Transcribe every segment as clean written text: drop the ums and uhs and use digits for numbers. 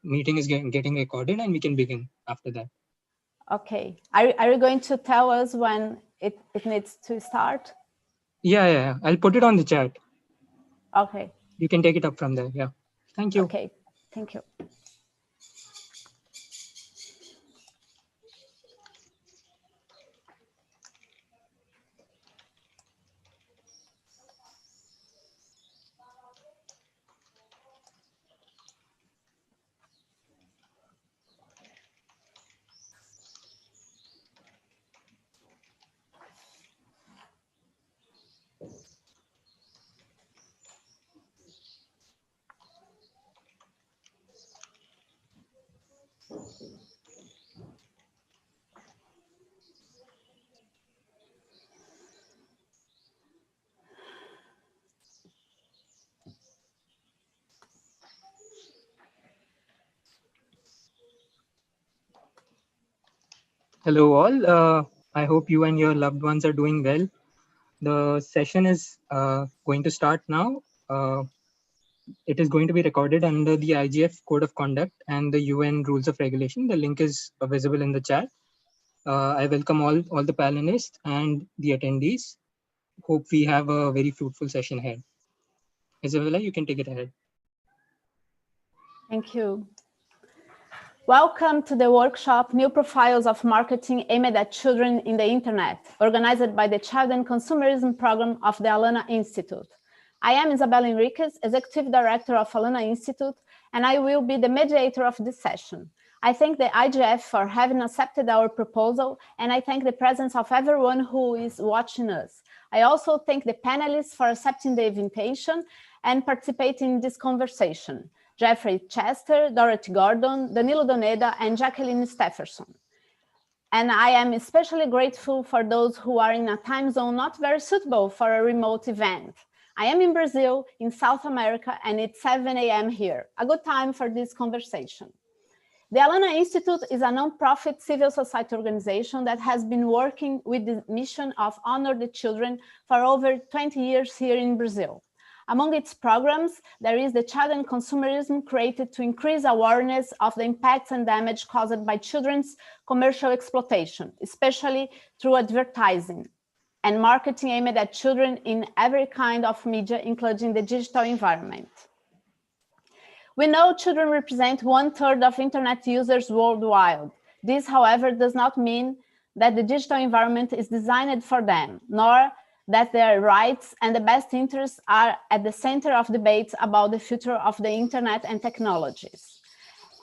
meeting is getting recorded and we can begin after that. Okay. Are you going to tell us when it needs to start? Yeah. I'll put it on the chat. Okay. You can take it up from there. Yeah. Thank you. Okay. Thank you. Hello all. I hope you and your loved ones are doing well. The session is going to start now. It is going to be recorded under the IGF Code of Conduct and the UN Rules of Regulation. The link is visible in the chat. I welcome all the panelists and the attendees. Hope we have a very fruitful session ahead. Isabella, you can take it ahead. Thank you. Welcome to the workshop, New Profiles of Marketing Aimed at Children in the Internet, organized by the Child and Consumerism Program of the Alana Institute. I am Isabella Enriquez, Executive Director of Alana Institute, and I will be the mediator of this session. I thank the IGF for having accepted our proposal, and I thank the presence of everyone who is watching us. I also thank the panelists for accepting the invitation and participating in this conversation. Jeffrey Chester, Dorothy Gordon, Danilo Doneda, and Jacqueline Stefferson. And I am especially grateful for those who are in a time zone not very suitable for a remote event. I am in Brazil, in South America, and it's 7 a.m. here, a good time for this conversation. The Alana Institute is a non-profit civil society organization that has been working with the mission of honor the children for over 20 years here in Brazil. Among its programs, there is the Child and Consumerism, created to increase awareness of the impacts and damage caused by children's commercial exploitation, especially through advertising and marketing aimed at children in every kind of media, including the digital environment. We know children represent 1/3 of internet users worldwide. This, however, does not mean that the digital environment is designed for them, nor that their rights and the best interests are at the center of debates about the future of the internet and technologies.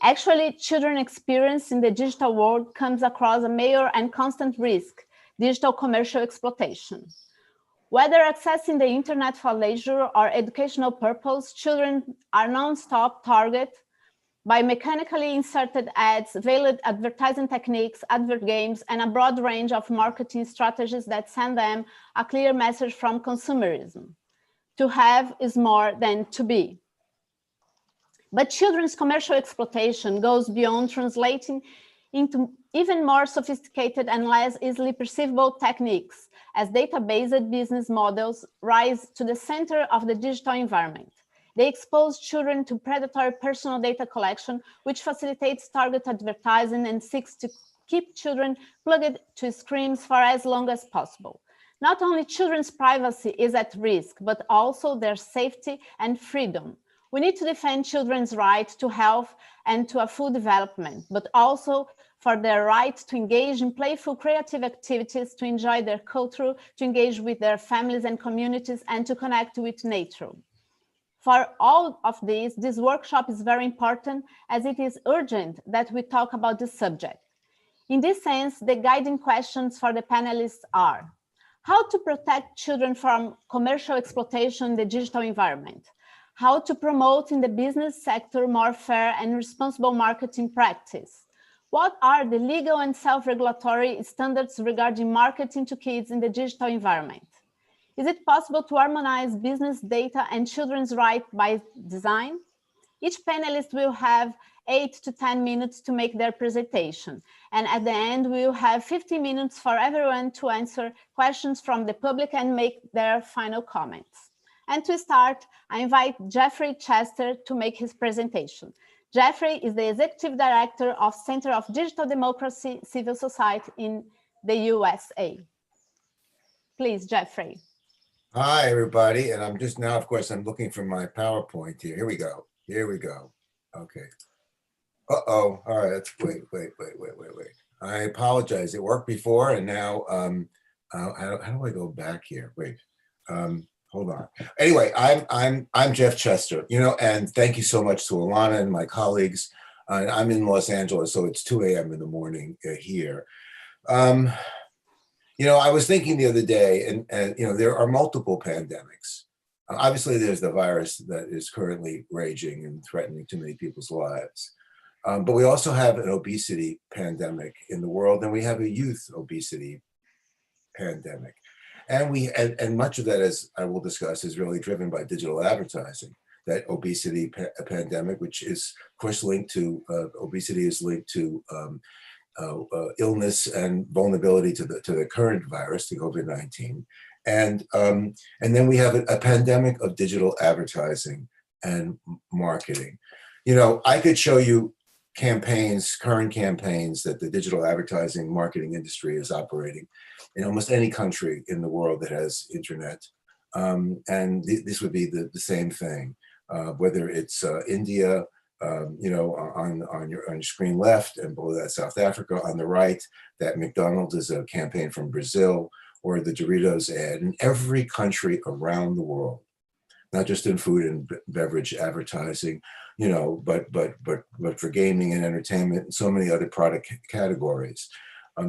Actually, children's experience in the digital world comes across a major and constant risk: digital commercial exploitation. Whether accessing the internet for leisure or educational purpose, children are non-stop target by mechanically inserted ads, veiled advertising techniques, advert games, and a broad range of marketing strategies that send them a clear message from consumerism. To have is more than to be. But children's commercial exploitation goes beyond translating into even more sophisticated and less easily perceivable techniques, as data-based business models rise to the center of the digital environment. They expose children to predatory personal data collection, which facilitates target advertising and seeks to keep children plugged to screens for as long as possible. Not only children's privacy is at risk, but also their safety and freedom. We need to defend children's right to health and to a full development, but also for their right to engage in playful, creative activities, to enjoy their culture, to engage with their families and communities, and to connect with nature. For all of this workshop is very important, as it is urgent that we talk about this subject. In this sense, the guiding questions for the panelists are: how to protect children from commercial exploitation in the digital environment? How to promote in the business sector more fair and responsible marketing practice? What are the legal and self-regulatory standards regarding marketing to kids in the digital environment? Is it possible to harmonize business data and children's rights by design? Each panelist will have 8 to 10 minutes to make their presentation. And at the end, we will have 15 minutes for everyone to answer questions from the public and make their final comments. And to start, I invite Jeffrey Chester to make his presentation. Jeffrey is the Executive Director of Center of Digital Democracy Civil Society in the USA. Please, Jeffrey. Hi, everybody. And I'm just now, of course, I'm looking for my PowerPoint here. Here we go. Here we go. Okay. Uh-oh. All right. Let's wait. I apologize. It worked before, and now, how do I go back here? Wait. Hold on. Anyway, I'm Jeff Chester, and thank you so much to Alana and my colleagues. I'm in Los Angeles, so it's 2 a.m. in the morning here. I was thinking the other day, and there are multiple pandemics. Obviously, there's the virus that is currently raging and threatening too many people's lives. But we also have an obesity pandemic in the world, and we have a youth obesity pandemic. And much of that, as I will discuss, is really driven by digital advertising. That obesity pandemic, which is, of course, linked to obesity, is linked to illness and vulnerability to the current virus, the COVID-19, and then we have a pandemic of digital advertising and marketing. I could show you current campaigns that the digital advertising marketing industry is operating in almost any country in the world that has internet, and this would be the same thing, whether it's India. On your screen left, and below that South Africa. On the right, that McDonald's is a campaign from Brazil, or the Doritos ad. In every country around the world, not just in food and beverage advertising, but for gaming and entertainment and so many other product categories.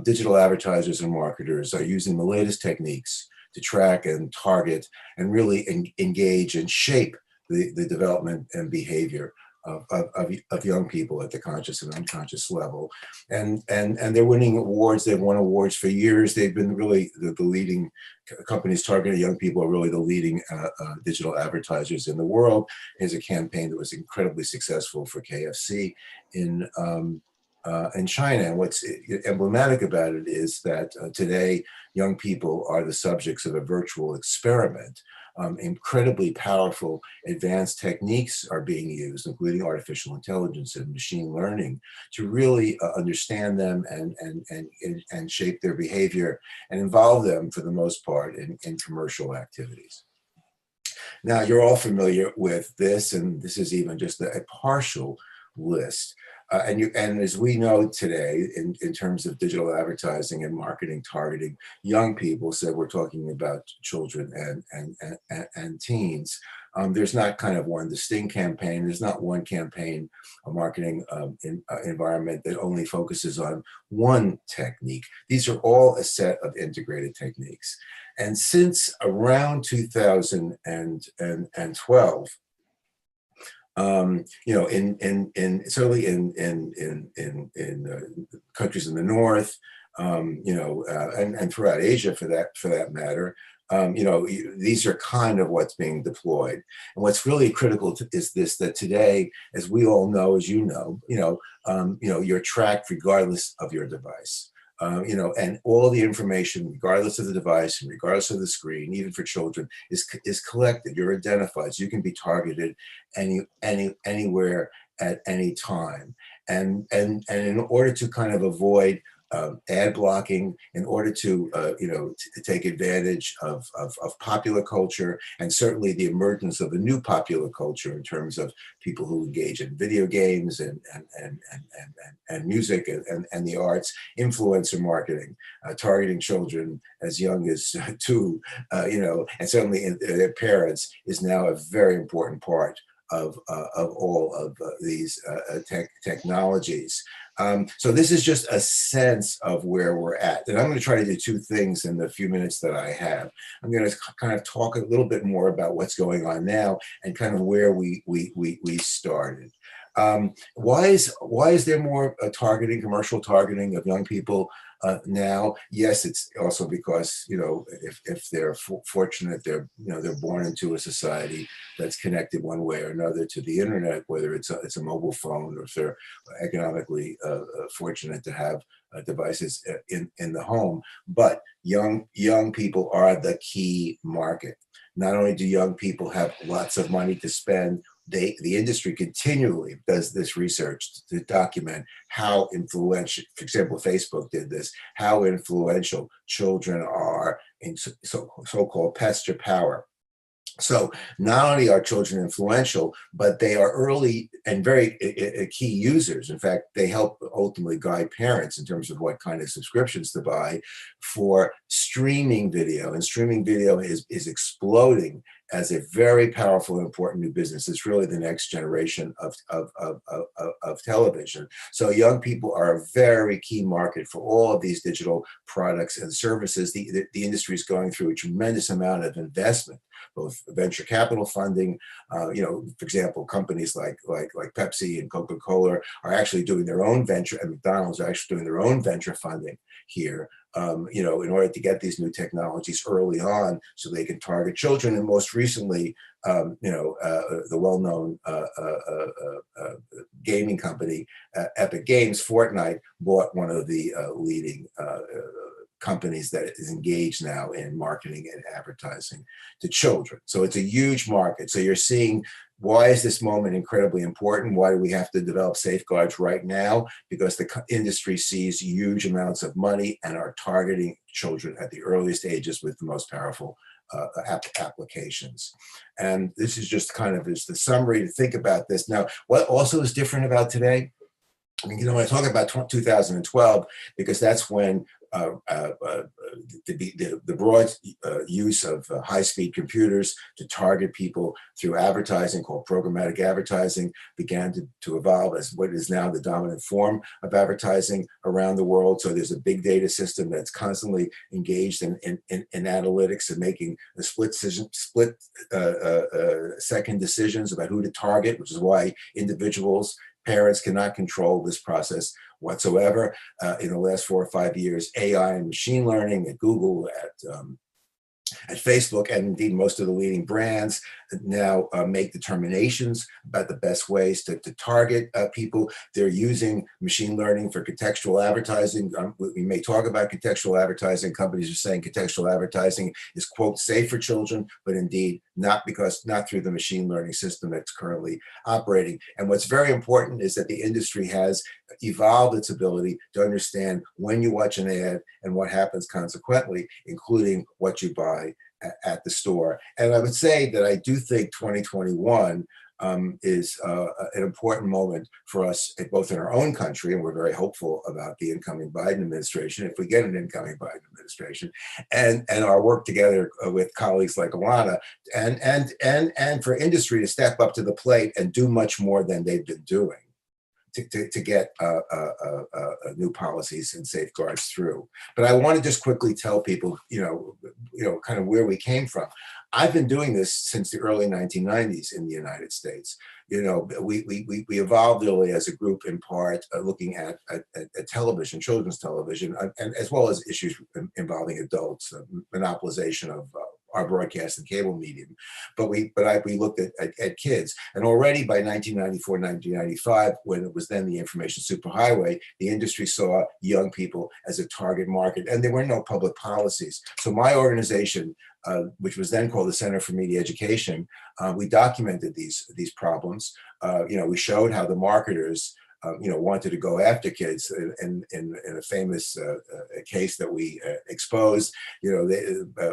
Digital advertisers and marketers are using the latest techniques to track and target and really engage and shape the development and behavior of young people at the conscious and unconscious level, and they're winning awards. They've won awards for years. They've been really the leading companies targeting young people are really the leading digital advertisers in the world. Here's a campaign that was incredibly successful for KFC in China. And what's emblematic about it is that today young people are the subjects of a virtual experiment. Incredibly powerful advanced techniques are being used, including artificial intelligence and machine learning, to really understand them and shape their behavior and involve them, for the most part, in commercial activities. Now, you're all familiar with this, and this is even just a partial list. And as we know today, in terms of digital advertising and marketing targeting young people, so we're talking about children and teens, there's not kind of one distinct campaign. There's not one campaign, a marketing environment that only focuses on one technique. These are all a set of integrated techniques. And since around 2012, certainly in countries in the North, and throughout Asia for that matter, these are kind of what's being deployed. And what's really critical is this: that today, as we all know, as you're tracked regardless of your device. And all the information, regardless of the device and regardless of the screen, even for children, is collected. You're identified, so you can be targeted anywhere at any time. And in order to kind of avoid ad blocking, in order to to take advantage of popular culture, and certainly the emergence of a new popular culture in terms of people who engage in video games and music and the arts, influencer marketing, targeting children as young as 2, and certainly their parents, is now a very important part of all of these technologies. So this is just a sense of where we're at. And I'm going to try to do 2 things in the few minutes that I have. I'm going to kind of talk a little bit more about what's going on now and kind of where we started. Why is there more commercial targeting of young people now? Yes, it's also because if they're fortunate, they're born into a society that's connected one way or another to the internet, whether it's a mobile phone, or if they're economically fortunate to have devices in the home. But young people are the key market. Not only do young people have lots of money to spend the industry continually does this research to document how influential, for example, Facebook did this, how influential children are in so-called pesture power. So not only are children influential, but they are early and very key users. In fact, they help ultimately guide parents in terms of what kind of subscriptions to buy for streaming video. And streaming video is exploding as a very powerful and important new business. It's really the next generation of television. So young people are a very key market for all of these digital products and services. The industry is going through a tremendous amount of investment, both venture capital funding, for example, companies like Pepsi and Coca-Cola are actually doing their own venture, and McDonald's are actually doing their own venture funding here, in order to get these new technologies early on so they can target children. And most recently, the well-known gaming company, Epic Games, Fortnite, bought one of the leading companies that is engaged now in marketing and advertising to children. So it's a huge market. So you're seeing, why is this moment incredibly important? Why do we have to develop safeguards right now? Because the industry sees huge amounts of money and are targeting children at the earliest ages with the most powerful applications. And this is just kind of the summary to think about this. Now, what also is different about today? I mean, when I talk about 2012, because that's when the broad use of high-speed computers to target people through advertising, called programmatic advertising, began to evolve as what is now the dominant form of advertising around the world. So there's a big data system that's constantly engaged in analytics and making a split second decisions about who to target, which is why parents cannot control this process whatsoever. In the last 4 or 5 years, AI and machine learning at Google, at Facebook, and indeed most of the leading brands now make determinations about the best ways to target people. They're using machine learning for contextual advertising. We may talk about contextual advertising. Companies are saying contextual advertising is, quote, safe for children, but indeed not through the machine learning system that's currently operating. And what's very important is that the industry has evolved its ability to understand when you watch an ad and what happens consequently, including what you buy at the store. And I would say that I do think 2021 is an important moment for us, both in our own country, and we're very hopeful about the incoming Biden administration, if we get an incoming Biden administration, and our work together with colleagues like Alana, and for industry to step up to the plate and do much more than they've been doing to get new policies and safeguards through. But I want to just quickly tell people, kind of where we came from. I've been doing this since the early 1990s in the United States. We evolved really as a group, in part looking at television, children's television, and as well as issues involving adults, monopolization of our broadcast and cable medium, but we looked at kids. And already by 1994, 1995, when it was then the information superhighway, the industry saw young people as a target market, and there were no public policies. So my organization, which was then called the Center for Media Education, we documented these problems. We showed how the marketers wanted to go after kids. In a famous case that we exposed,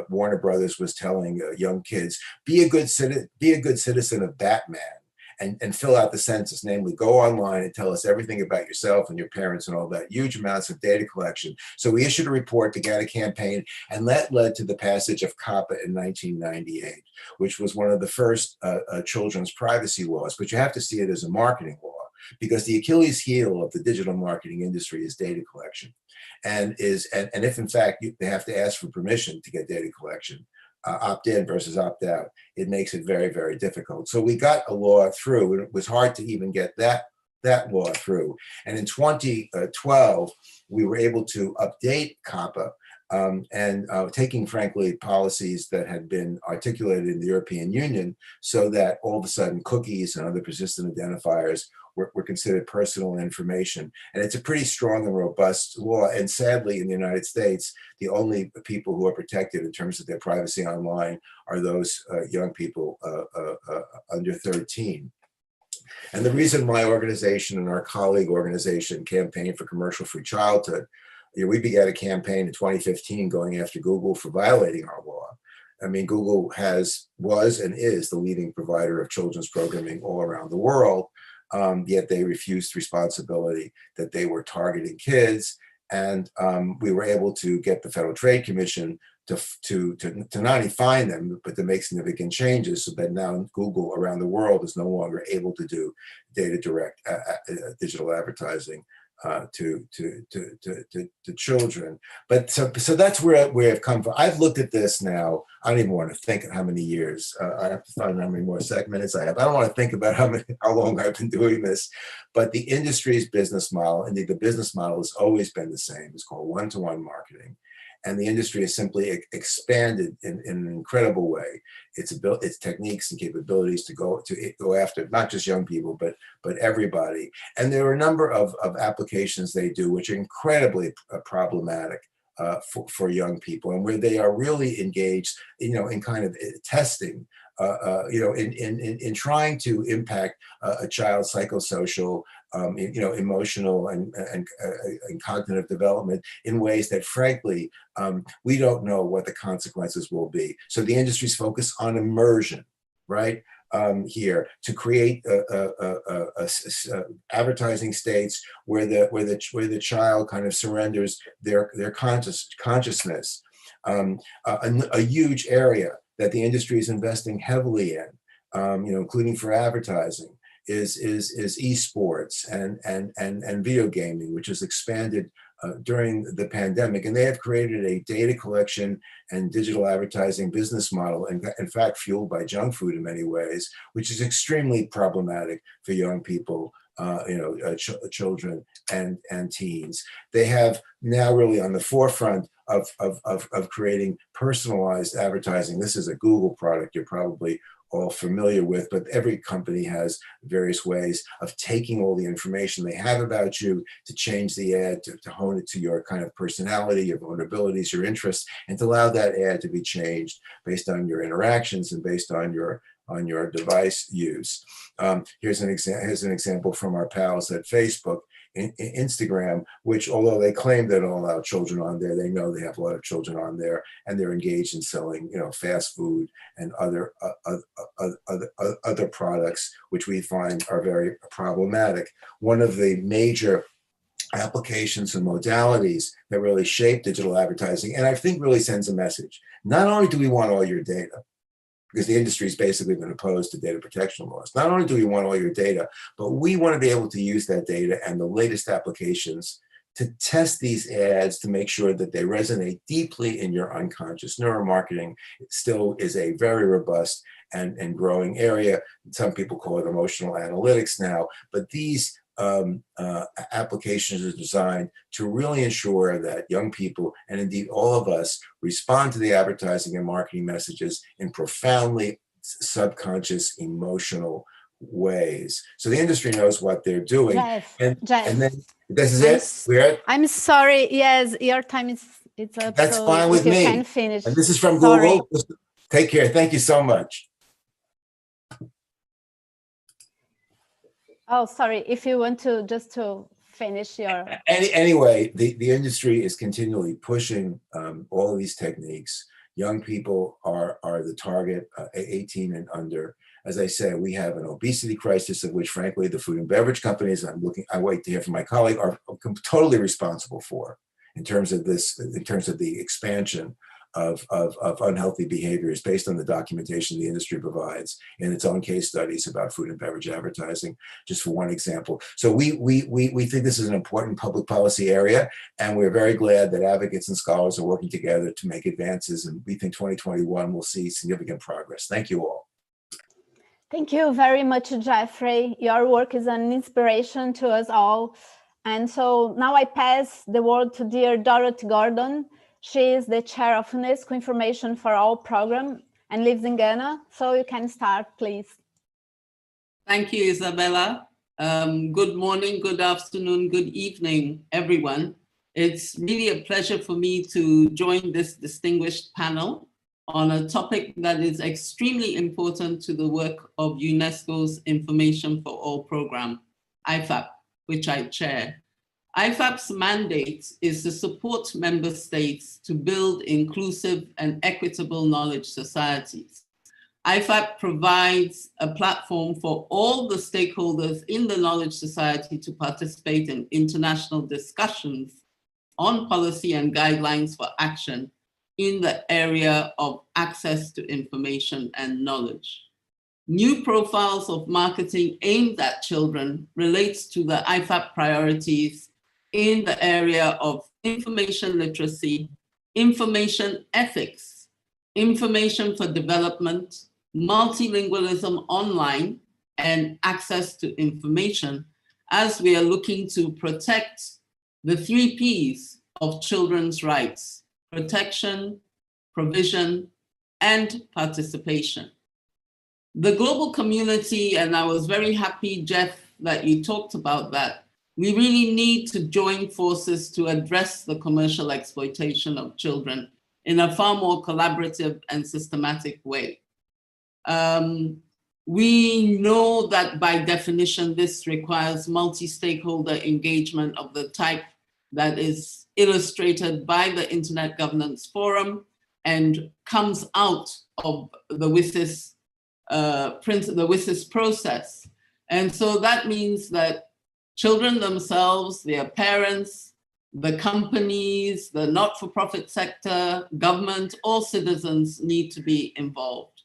Warner Brothers was telling young kids, be a good citizen of Batman, and fill out the census, namely go online and tell us everything about yourself and your parents and all that. Huge amounts of data collection. So we issued a report, began a campaign, and that led to the passage of COPPA in 1998, which was one of the first children's privacy laws. But you have to see it as a marketing law, because the Achilles heel of the digital marketing industry is data collection, and if in fact they have to ask for permission to get data collection, opt in versus opt out, it makes it very, very difficult. So we got a law through, and it was hard to even get that law through. And in 2012, we were able to update COPPA, and taking, frankly, policies that had been articulated in the European Union, so that all of a sudden cookies and other persistent identifiers were considered personal information. And it's a pretty strong and robust law. And sadly, in the United States, the only people who are protected in terms of their privacy online are those young people under 13. And the reason my organization and our colleague organization, Campaign for Commercial-Free Childhood, we began a campaign in 2015 going after Google for violating our law. I mean, Google was and is the leading provider of children's programming all around the world, yet they refused responsibility that they were targeting kids. And we were able to get the Federal Trade Commission to not only fine them, but to make significant changes so that now Google around the world is no longer able to do data direct digital advertising to children. But so that's where I've come from. I've looked at this now. I don't even want to think how many years. I have to find how many more minutes I have. I don't want to think about how long I've been doing this. But the industry's business model, indeed the business model, has always been the same. It's called one-to-one marketing. And the industry has simply expanded in an incredible way its techniques and capabilities to go after not just young people, but everybody. And there are a number of applications they do which are incredibly problematic for young people, and where they are really engaged, in kind of testing, in trying to impact a child's psychosocial, emotional and cognitive development in ways that, frankly, we don't know what the consequences will be. So the industry's focus on immersion, right? Here to create advertising states where the child kind of surrenders their consciousness. A huge area that the industry is investing heavily in, including for advertising, is esports and video gaming, which has expanded during the pandemic. And they have created a data collection and digital advertising business model, and in fact, fueled by junk food in many ways, which is extremely problematic for young people, children and teens. They have now really on the forefront of creating personalized advertising. This is a Google product you're probably all familiar with, but every company has various ways of taking all the information they have about you to change the ad, to hone it to your kind of personality, your vulnerabilities, your interests, and to allow that ad to be changed based on your interactions and based on your device use. Here's an example from our pals at Facebook. Instagram, which, although they claim they don't allow children on there, they know they have a lot of children on there, and they're engaged in selling, fast food and other products, which we find are very problematic. One of the major applications and modalities that really shape digital advertising, and I think really sends a message. Not only do we want all your data, because the industry has basically been opposed to data protection laws. Not only do we want all your data, but we want to be able to use that data and the latest applications to test these ads to make sure that they resonate deeply in your unconscious. Neuromarketing still is a very robust and growing area. Some people call it emotional analytics now, but these applications are designed to really ensure that young people, and indeed all of us, respond to the advertising and marketing messages in profoundly subconscious, emotional ways. So the industry knows what they're doing. Jeff, and then this is I'm sorry. Yes, your time is up. That's so fine with you me. Can finish. And this is from Sorry. Google. Take care. Thank you so much. Oh, sorry. If you want to just to finish your. Anyway, the industry is continually pushing all of these techniques. Young people are the target, 18 and under. As I say, we have an obesity crisis of which, frankly, the food and beverage companies, I wait to hear from my colleague, are totally responsible for in terms of the expansion of unhealthy behaviors based on the documentation the industry provides in its own case studies about food and beverage advertising, just for one example. So we think this is an important public policy area, and we're very glad that advocates and scholars are working together to make advances, and we think 2021 will see significant progress. Thank you all. Thank you very much, Jeffrey. Your work is an inspiration to us all. And so now I pass the word to dear Dorothy Gordon. She is the chair of UNESCO Information for All program and lives in Ghana. So you can start, please. Thank you, Isabella. Good morning, good afternoon, good evening, everyone. It's really a pleasure for me to join this distinguished panel. on a topic that is extremely important to the work of UNESCO's Information for All program, IFAP, which I chair. IFAP's mandate is to support member states to build inclusive and equitable knowledge societies. IFAP provides a platform for all the stakeholders in the knowledge society to participate in international discussions on policy and guidelines for action in the area of access to information and knowledge. New profiles of marketing aimed at children relates to the IFAP priorities in the area of information literacy, information ethics, information for development, multilingualism online, and access to information, as we are looking to protect the 3 Ps of children's rights: protection, provision, and participation. The global community, and I was very happy, Jeff, that you talked about that, we really need to join forces to address the commercial exploitation of children in a far more collaborative and systematic way. We know that by definition, this requires multi-stakeholder engagement of the type that is illustrated by the Internet Governance Forum and comes out of the WSIS process. And so that means that children themselves, their parents, the companies, the not-for-profit sector, government, all citizens need to be involved.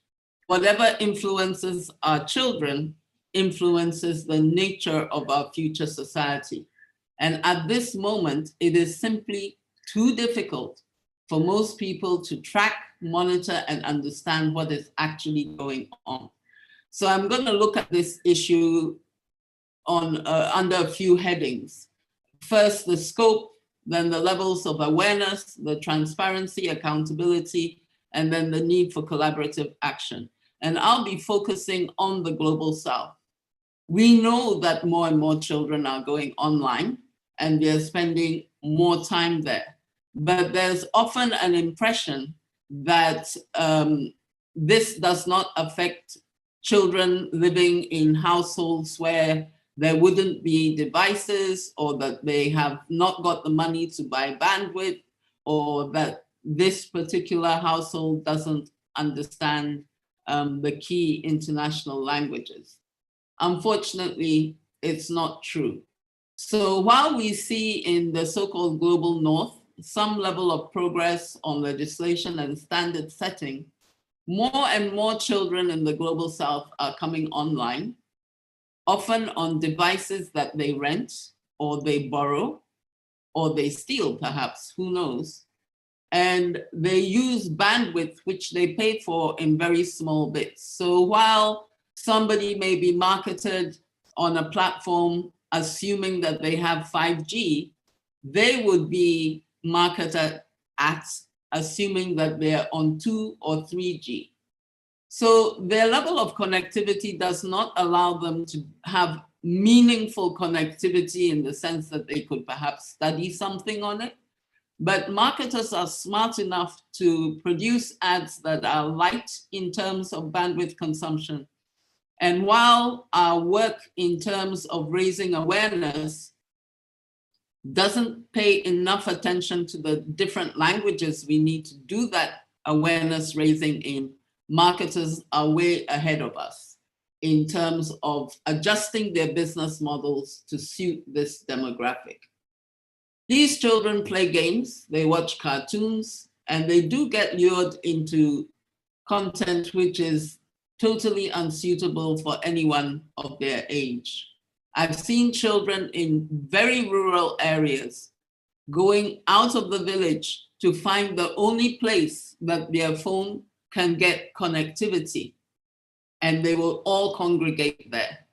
Whatever influences our children influences the nature of our future society. And at this moment, it is simply too difficult for most people to track, monitor, and understand what is actually going on. So I'm going to look at this issue on under a few headings. First, the scope, then the levels of awareness, the transparency, accountability, and then the need for collaborative action. And I'll be focusing on the Global South. We know that more and more children are going online and they're spending more time there. But there's often an impression that this does not affect children living in households where there wouldn't be devices, or that they have not got the money to buy bandwidth, or that this particular household doesn't understand the key international languages. Unfortunately, it's not true. So while we see in the so-called global north some level of progress on legislation and standard setting, more and more children in the global south are coming online, often on devices that they rent or they borrow or they steal, perhaps, who knows. And they use bandwidth, which they pay for in very small bits. So while somebody may be marketed on a platform assuming that they have 5G, they would be marketed at assuming that they're on 2 or 3G. So their level of connectivity does not allow them to have meaningful connectivity in the sense that they could perhaps study something on it. But marketers are smart enough to produce ads that are light in terms of bandwidth consumption. And while our work in terms of raising awareness doesn't pay enough attention to the different languages we need to do that awareness raising in, marketers are way ahead of us in terms of adjusting their business models to suit this demographic. These children play games, they watch cartoons, and they do get lured into content which is totally unsuitable for anyone of their age. I've seen children in very rural areas going out of the village to find the only place that their phone can get connectivity, and they will all congregate there.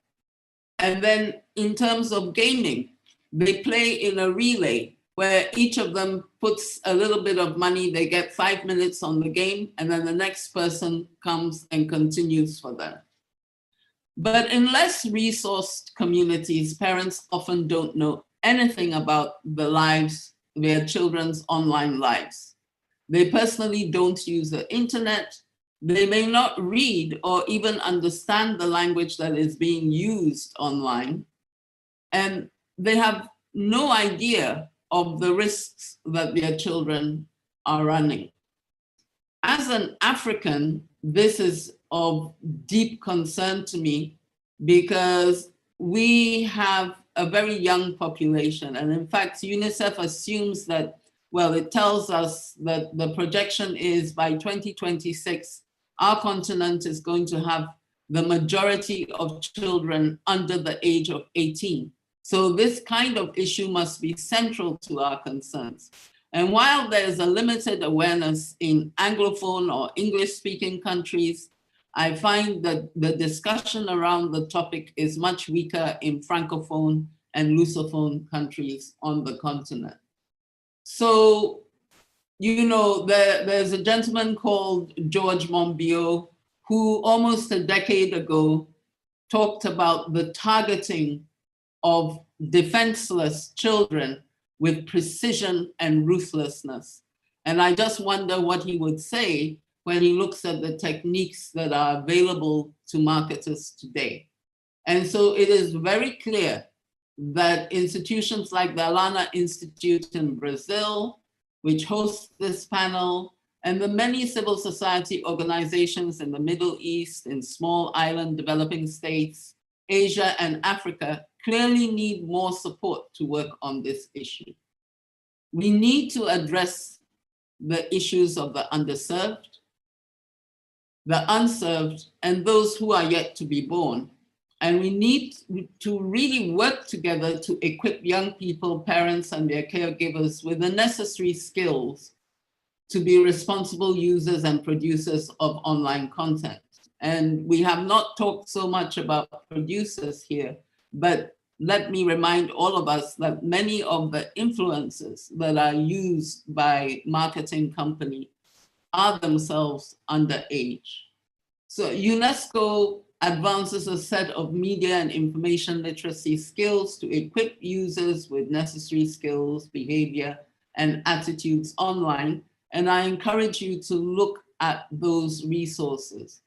And then in terms of gaming, they play in a relay where each of them puts a little bit of money, they get 5 minutes on the game, and then the next person comes and continues for them. But in less resourced communities, parents often don't know anything about the lives, their children's online lives. They personally don't use the internet. They may not read or even understand the language that is being used online. And they have no idea of the risks that their children are running. As an African, this is of deep concern to me because we have a very young population. And in fact, UNICEF assumes that, well, it tells us that the projection is by 2026, our continent is going to have the majority of children under the age of 18. So this kind of issue must be central to our concerns. And while there's a limited awareness in Anglophone or English-speaking countries, I find that the discussion around the topic is much weaker in Francophone and Lusophone countries on the continent. So, you know, there's a gentleman called George Monbiot who almost a decade ago talked about the targeting of defenseless children with precision and ruthlessness. And I just wonder what he would say when he looks at the techniques that are available to marketers today. And so it is very clear that institutions like the Alana Institute in Brazil, which hosts this panel, and the many civil society organizations in the Middle East, in small island developing states, Asia and Africa, clearly need more support to work on this issue. We need to address the issues of the underserved, the unserved, and those who are yet to be born. And we need to really work together to equip young people, parents, and their caregivers with the necessary skills to be responsible users and producers of online content. And we have not talked so much about producers here, but let me remind all of us that many of the influencers that are used by marketing companies are themselves underage. So UNESCO advances a set of media and information literacy skills to equip users with necessary skills, behavior, and attitudes online. And I encourage you to look at those resources.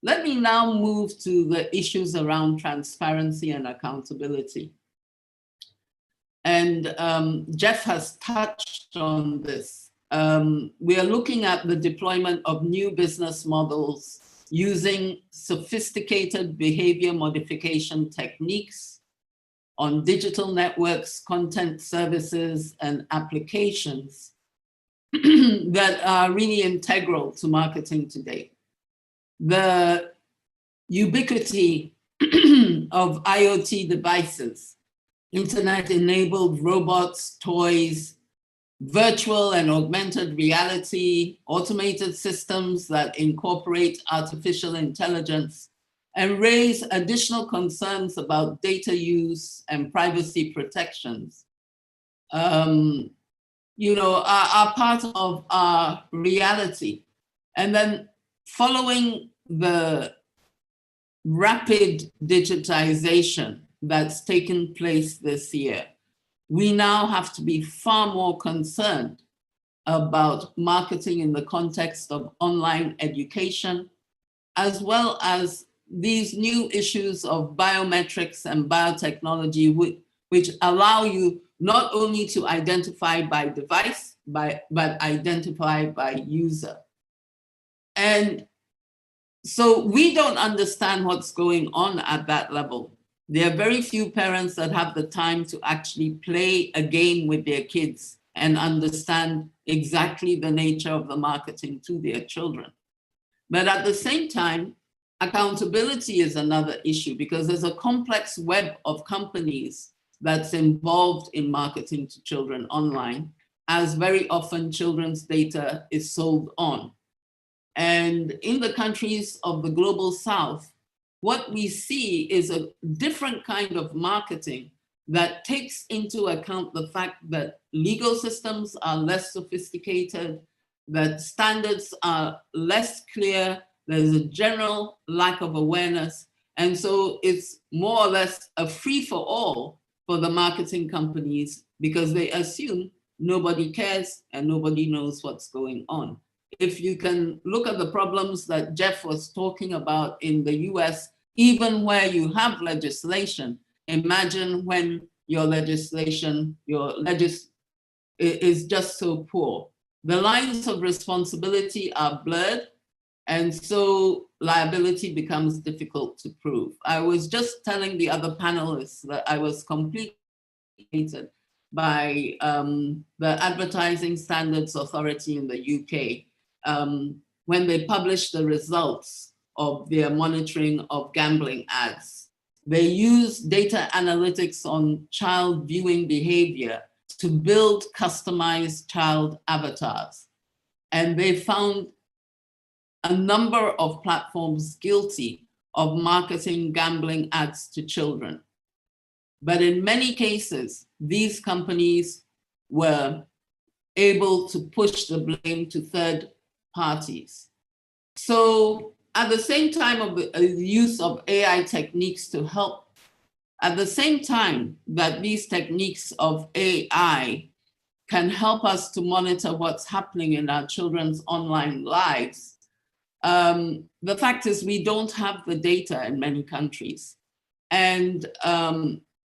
Let me now move to the issues around transparency and accountability. And Jeff has touched on this. We are looking at the deployment of new business models using sophisticated behavior modification techniques on digital networks, content services, and applications that are really integral to marketing today. The ubiquity of IoT devices, internet-enabled robots, toys, virtual and augmented reality, automated systems that incorporate artificial intelligence and raise additional concerns about data use and privacy protections, you know, are part of our reality. And then following the rapid digitization that's taken place this year, we now have to be far more concerned about marketing in the context of online education, as well as these new issues of biometrics and biotechnology, which allow you not only to identify by device, but identify by user. And so we don't understand what's going on at that level. There are very few parents that have the time to actually play a game with their kids and understand exactly the nature of the marketing to their children. But at the same time, accountability is another issue because there's a complex web of companies that's involved in marketing to children online, as very often children's data is sold on. And in the countries of the global South, what we see is a different kind of marketing that takes into account the fact that legal systems are less sophisticated, that standards are less clear, there's a general lack of awareness. And so it's more or less a free-for-all for the marketing companies because they assume nobody cares and nobody knows what's going on. If you can look at the problems that Jeff was talking about in the US, even where you have legislation, imagine when your legislation is just so poor. The lines of responsibility are blurred, and so liability becomes difficult to prove. I was just telling the other panelists that I was completely by the Advertising Standards Authority in the UK when they published the results of their monitoring of gambling ads. They used data analytics on child viewing behavior to build customized child avatars. And they found a number of platforms guilty of marketing gambling ads to children. But in many cases, these companies were able to push the blame to third parties. So at the same time of the use of AI techniques to help, at the same time that these techniques of AI can help us to monitor what's happening in our children's online lives, the fact is we don't have the data in many countries. And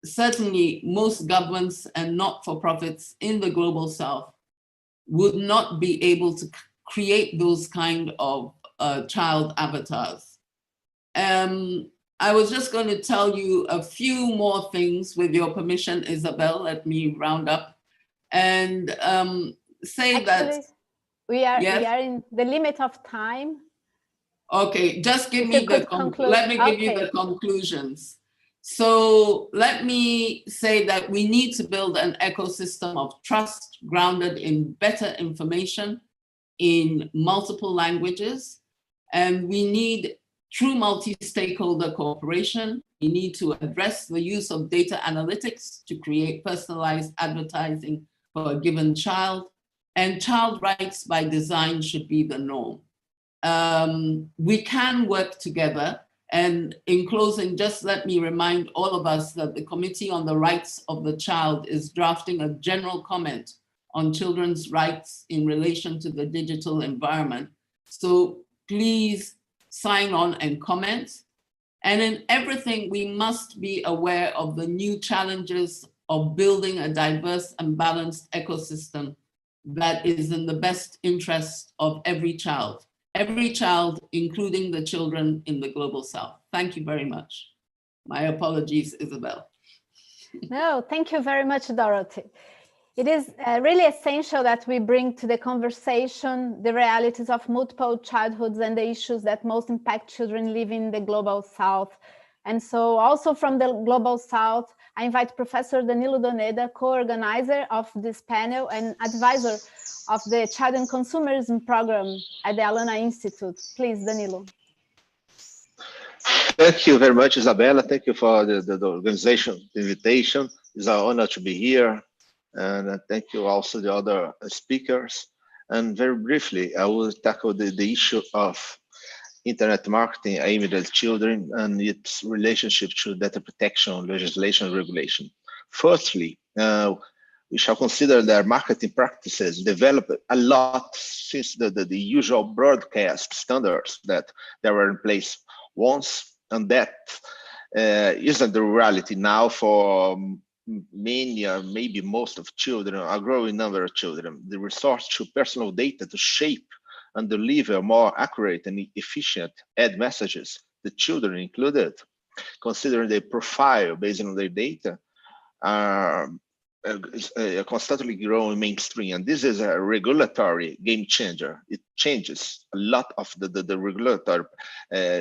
certainly most governments and not-for-profits in the global south would not be able to create those kind of child avatars. I was just going to tell you a few more things with your permission, Isabel. Let me round up and say Actually, that we are yes? in the limit of time. Okay, just give If me you the could conclude. let me give Okay. you the conclusions. So let me say that we need to build an ecosystem of trust grounded in better information in multiple languages. And we need true multi-stakeholder cooperation. We need to address the use of data analytics to create personalized advertising for a given child. And child rights by design should be the norm. We can work together. And in closing, just let me remind all of us that the Committee on the Rights of the Child is drafting a general comment on children's rights in relation to the digital environment. So please sign on and comment. And in everything, we must be aware of the new challenges of building a diverse and balanced ecosystem that is in the best interest of every child, including the children in the global south. Thank you very much. My apologies, Isabel. No, thank you very much, Dorothy. It is really essential that we bring to the conversation the realities of multiple childhoods and the issues that most impact children living in the global south. And so also from the global south, I invite Professor Danilo Doneda, co-organizer of this panel and advisor of the Child and Consumerism program at the Alana Institute. Please, Danilo. Thank you very much, Isabella. Thank you for the organization, the invitation. It's an honor to be here. And thank you also the other speakers. And very briefly, I will tackle the issue of internet marketing aimed at children and its relationship to data protection, legislation, and regulation. Firstly, we shall consider that marketing practices developed a lot since the usual broadcast standards that were in place once, and that isn't the reality now for many or maybe most of children, a growing number of children. The resource to personal data to shape and deliver more accurate and efficient ad messages, the children included, considering their profile based on their data, are constantly growing mainstream. And this is a regulatory game changer. It changes a lot of the regulatory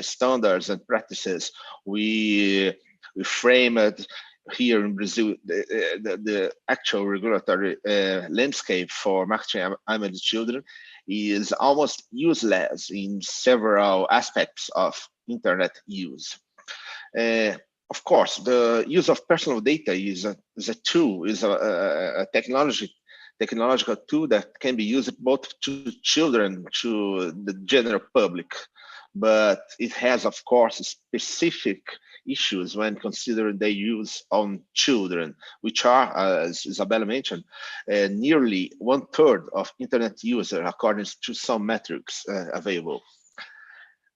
standards and practices. We frame it here in Brazil, the actual regulatory landscape for marketing aimed at children is almost useless in several aspects of internet use. Of course, the use of personal data is a tool, is a technological tool that can be used both to children, to the general public. but it has, of course, specific issues when considering their use on children, which are, as Isabella mentioned, nearly 1/3 of internet users, according to some metrics available.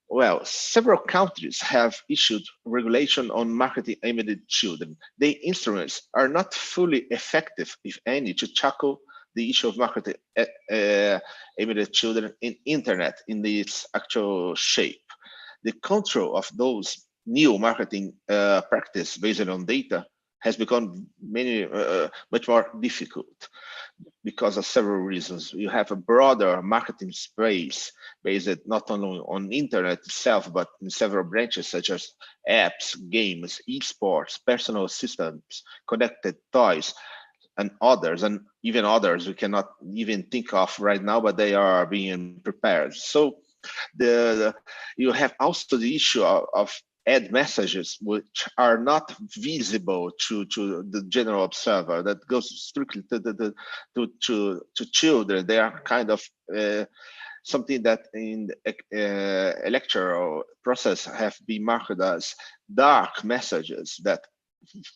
Well, several countries have issued regulation on marketing aimed at children. The instruments are not fully effective, if any, to tackle the issue of marketing aimed at children in internet in its actual shape. The control of those new marketing practice based on data has become much more difficult because of several reasons. You have a broader marketing space based not only on internet itself, but in several branches such as apps, games, esports, personal systems, connected toys, and others, and even others we cannot even think of right now, but they are being prepared. So you have also the issue of ad messages which are not visible to the general observer, that goes strictly to children. They are kind of something that in the electoral process have been marked as dark messages that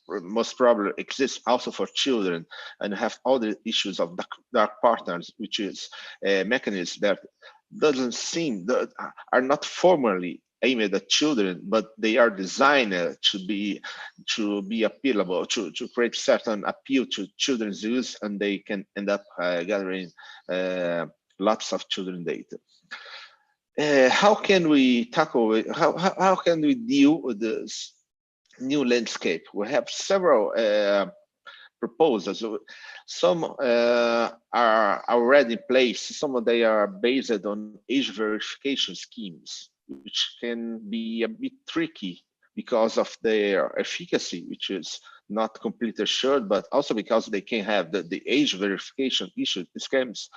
most probably exist also for children, and have all the issues of dark partners, which is a mechanism that doesn't seem that are not formally aimed at children, but they are designed to be appealable, to create certain appeal to children's use, and they can end up gathering lots of children data. How can we tackle it? How can we deal with this new landscape? We have several proposals. Some are already in place. Some of they are based on age verification schemes, which can be a bit tricky because of their efficacy, which is not completely assured, but also because they can have the age verification issue schemes.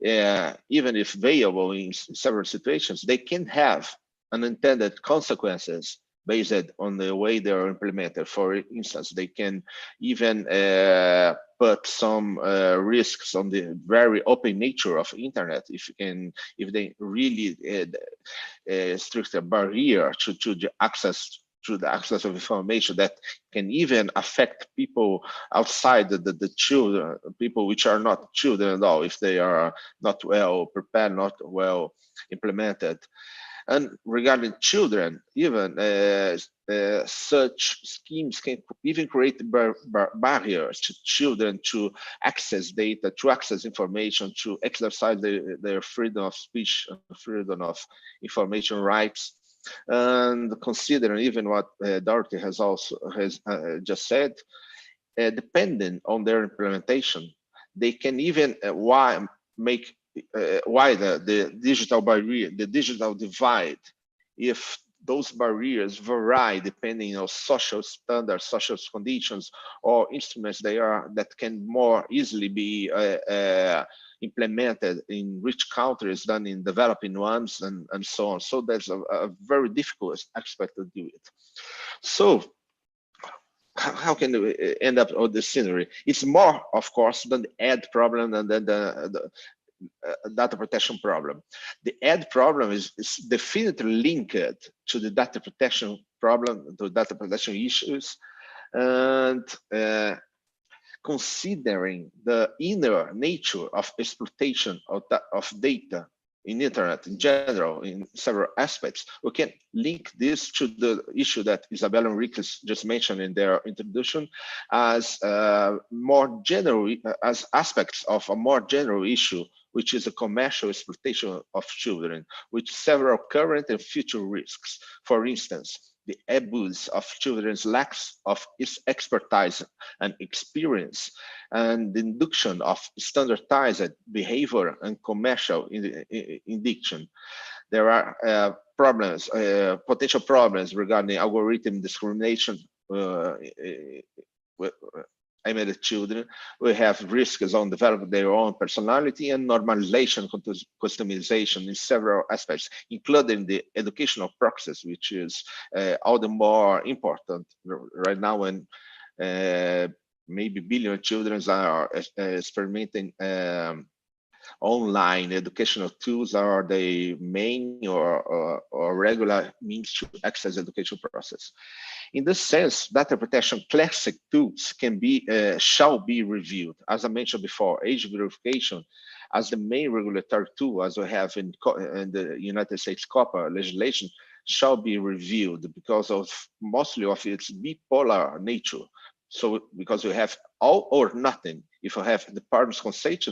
Even if viable in several situations, they can have unintended consequences based on the way they are implemented. For instance, they can even put some risks on the very open nature of internet if they really strict a barrier to the access of information that can even affect people outside the children, people which are not children at all, if they are not well prepared, not well implemented. And regarding children, even such schemes can even create barriers to children to access data, to access information, to exercise their freedom of speech, freedom of information rights. And considering even what Dorothy has just said, depending on their implementation, they can even make wider the digital barrier, the digital divide, if those barriers vary depending on social standards, social conditions, or instruments that can more easily be implemented in rich countries than in developing ones, and so on. So there's a very difficult aspect to do it. So how can we end up on this scenery? It's more, of course, than the ad problem and then the data protection problem. The ad problem is definitely linked to the data protection problem, to data protection issues, and considering the inner nature of exploitation of data in internet in general, in several aspects, we can link this to the issue that Isabella and Enriquez just mentioned in their introduction as more general, as aspects of a more general issue, which is a commercial exploitation of children with several current and future risks. For instance, the abuse of children's lack of expertise and experience, and the induction of standardized behavior and commercial indiction. There are problems, potential problems regarding algorithm discrimination aimed at children. We have risks on developing their own personality and normalization, customization in several aspects, including the educational process, which is all the more important right now when maybe billion children are experimenting online educational tools are the main or regular means to access the education process. In this sense, data protection classic tools can be shall be reviewed. As I mentioned before, age verification as the main regulatory tool, as we have in the United States COPPA legislation, shall be reviewed because of mostly of its bipolar nature. So because you have all or nothing, if you have the parents' consent,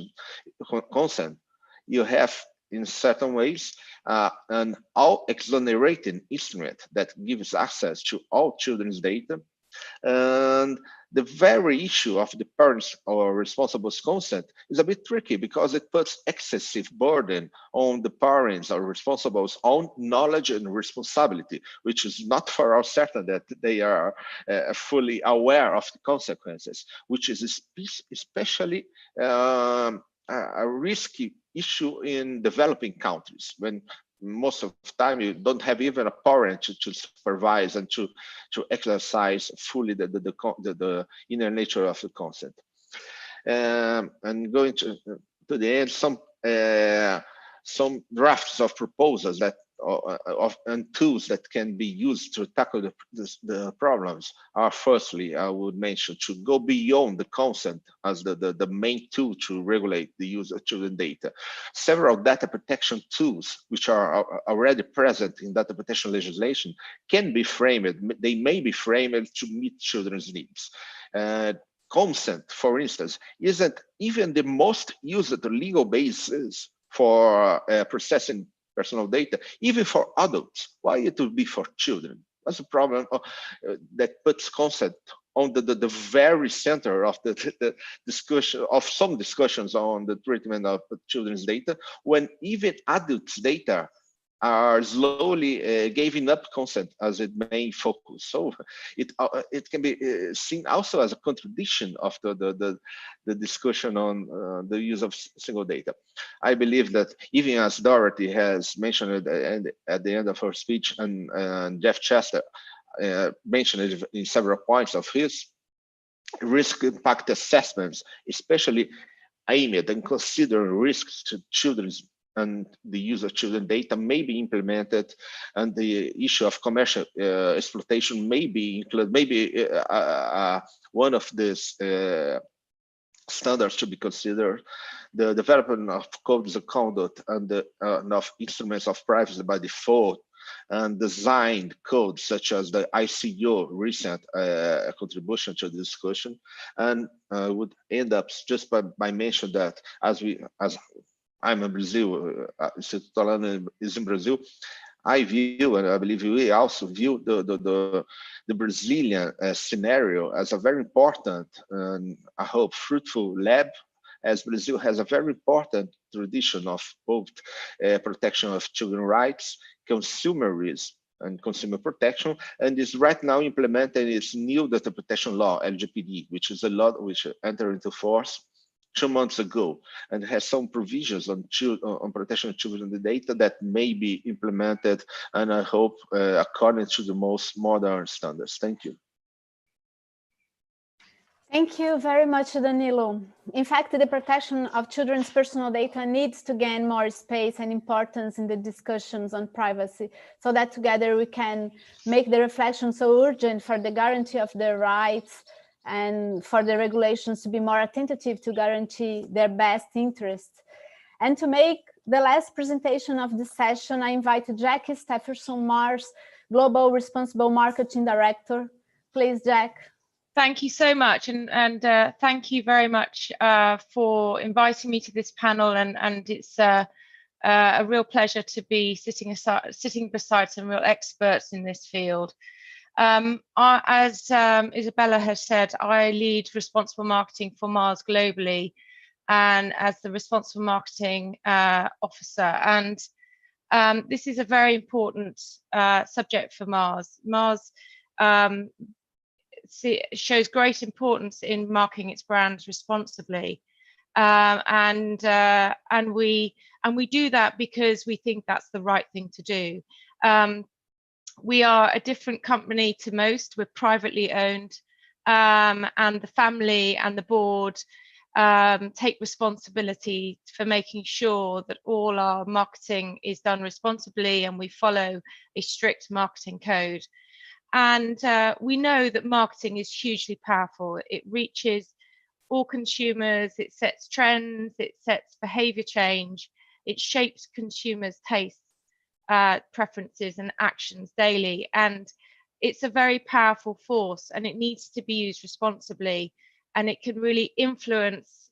you have in certain ways an all exonerating instrument that gives access to all children's data. And the very issue of the parents or responsible consent is a bit tricky because it puts excessive burden on the parents or responsibles' own knowledge and responsibility, which is not for all certain that they are fully aware of the consequences, which is especially a risky issue in developing countries when most of the time you don't have even a parent to supervise and to exercise fully the inner nature of the consent. And going to the end, some drafts of proposals that and tools that can be used to tackle the problems are, firstly, I would mention to go beyond the consent as the main tool to regulate the use of children data. Several data protection tools, which are already present in data protection legislation, can be framed, they may be framed to meet children's needs. Consent, for instance, isn't even the most used legal basis for processing personal data, even for adults. Why it would be for children? That's a problem that puts consent on the very center of the discussion of some discussions on the treatment of children's data, when even adults' data are slowly giving up consent as its main focus. So it can be seen also as a contradiction of the discussion on the use of single data. I believe that even as Dorothy has mentioned at the end of her speech, and Jeff Chester mentioned it in several points of his, risk impact assessments, especially aimed and considering risks to children's and the use of children data may be implemented, and the issue of commercial exploitation may be included. Maybe one of these standards to be considered. The development of codes of conduct and of instruments of privacy by default, and designed codes such as the ICO recent contribution to the discussion. And would end up just by mentioning that as I'm in Brazil, Instituto Alana is in Brazil, I view, and I believe we also view the Brazilian scenario as a very important and I hope fruitful lab, as Brazil has a very important tradition of both protection of children's rights, consumerism, and consumer protection, and is right now implementing its new data protection law, LGPD, which is a law which entered into force 2 months ago, and has some provisions on protection of children's data that may be implemented, and I hope according to the most modern standards. Thank you. Thank you very much, Danilo. In fact, the protection of children's personal data needs to gain more space and importance in the discussions on privacy, so that together we can make the reflection so urgent for the guarantee of their rights and for the regulations to be more attentive to guarantee their best interests. And to make the last presentation of this session, I invite Jackie Stephenson Mars, Global Responsible Marketing Director. Please, Jack. Thank you so much, and thank you very much for inviting me to this panel, and it's a real pleasure to be sitting beside some real experts in this field. As Isabella has said, I lead responsible marketing for Mars globally, and as the responsible marketing officer. And this is a very important subject for Mars. Mars shows great importance in marketing its brands responsibly, and we do that because we think that's the right thing to do. We are a different company to most. We're privately owned, and the family and the board take responsibility for making sure that all our marketing is done responsibly and we follow a strict marketing code. And we know that marketing is hugely powerful. It reaches all consumers, it sets trends, it sets behavior change, it shapes consumers' tastes, preferences and actions daily. And it's a very powerful force, and it needs to be used responsibly, and it can really influence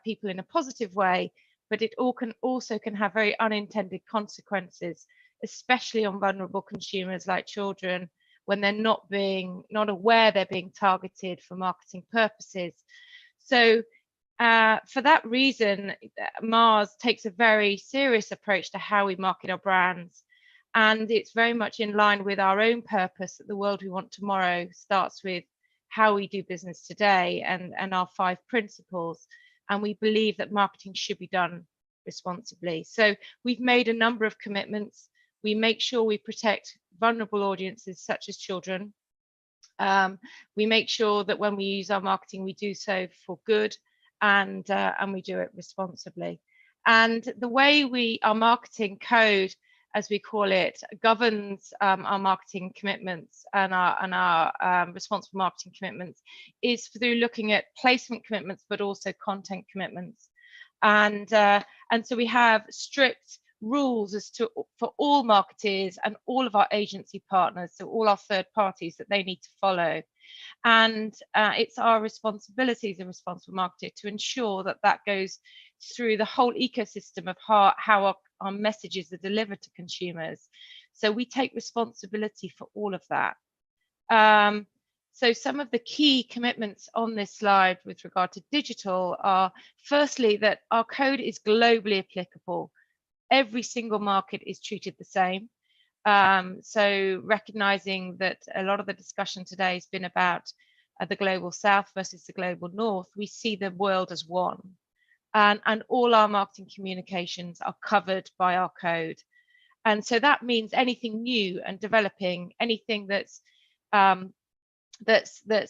people in a positive way, but it also can have very unintended consequences, especially on vulnerable consumers like children, when they're not aware they're being targeted for marketing purposes. So for that reason, Mars takes a very serious approach to how we market our brands. And it's very much in line with our own purpose that the world we want tomorrow starts with how we do business today and our 5 principles. And we believe that marketing should be done responsibly. So we've made a number of commitments. We make sure we protect vulnerable audiences such as children. We make sure that when we use our marketing, we do so for good, and we do it responsibly. And the way our marketing code, as we call it, governs our marketing commitments and our responsible marketing commitments is through looking at placement commitments, but also content commitments. And so we have strict rules for all marketers and all of our agency partners, so all our third parties, that they need to follow. And it's our responsibility as a responsible marketer to ensure that that goes through the whole ecosystem of how our messages are delivered to consumers. So we take responsibility for all of that. So some of the key commitments on this slide with regard to digital are, firstly, that our code is globally applicable. Every single market is treated the same. So recognizing that a lot of the discussion today has been about the global south versus the global north, we see the world as one. And all our marketing communications are covered by our code. And so that means anything new and developing, anything that's